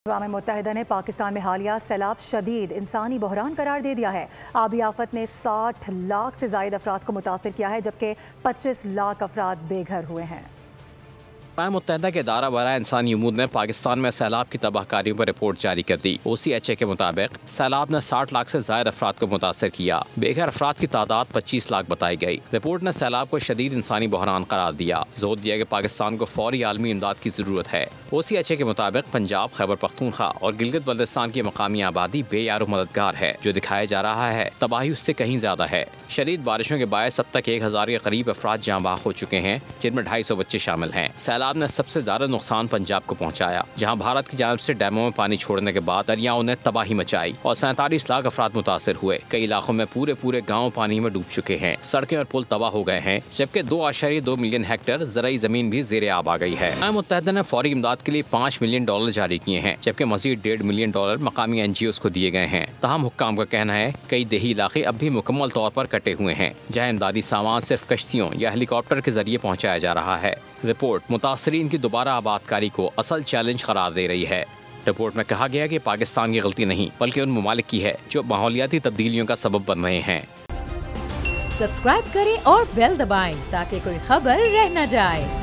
अक़वाम मुत्तहिदा ने पाकिस्तान में हालिया सैलाब शदीद इंसानी बहरान करार दे दिया है। आबी आफत ने 60 लाख से ज़ायद अफराद को मुतासिर किया है, जबकि 25 लाख अफराद बेघर हुए हैं। अक़वाम मुत्तहिदा के इदारा बराए इंसानी उमूर ने पाकिस्तान में सैलाब की तबाहकारियों पर रिपोर्ट जारी कर दी। OCHA के मुताबिक सैलाब ने 60 लाख से ज़ायद अफराद को मुतासर किया। बेघर अफराद की तादाद 25 लाख बताई गई। रिपोर्ट ने सैलाब को शदीद इंसानी बहरान करार दिया। जोर दिया कि पाकिस्तान को फौरी आलमी इमदाद की ज़रूरत है। OCHA के मुताबिक पंजाब, खैबर पख्तूनख्वा और गिलगित बल्तिस्तान की मकामी आबादी बेयारो मददगार है। जो दिखाया जा रहा है तबाही उससे कहीं ज़्यादा है। शदीद बारिशों के बायस अब तक 1000 के करीब अफराद जाँ बाख हो चुके हैं, जिनमें 250 बच्चे शामिल हैं। सैलाब ने सबसे ज्यादा नुकसान पंजाब को पहुंचाया, जहां भारत की जानिब से डैमों में पानी छोड़ने के बाद दरियाओं ने तबाही मचाई और 47 लाख अफराद मुतासिर हुए। कई इलाकों में पूरे गाँव पानी में डूब चुके हैं। सड़कें और पुल तबाह हो गए हैं, जबकि 2.2 मिलियन हेक्टेयर ज़राई जमीन भी ज़ेरे आब आ गई है। अक़वाम मुत्तहिदा ने फौरी इमदाद के लिए $5 मिलियन जारी किए हैं, जबकि मजीद $1.5 मिलियन मकामी NGOs को दिए गए हैं। तहम हुक्काम का कहना है कई देही इलाके अब भी मुकम्मल तौर पर कटे हुए हैं, जहाँ इमदादी सामान सिर्फ कश्तियों या हेलीकॉप्टर के जरिए पहुँचाया जा रहा है। रिपोर्ट मुतासरीन की दोबारा आबादकारी को असल चैलेंज करार दे रही है। रिपोर्ट में कहा गया कि पाकिस्तान की गलती नहीं बल्कि उन ममालिक की है जो माहौलियाती तब्दीलियों का सबब बन रहे हैं। सब्सक्राइब करें और बेल दबाएं ताकि कोई खबर रह न जाए।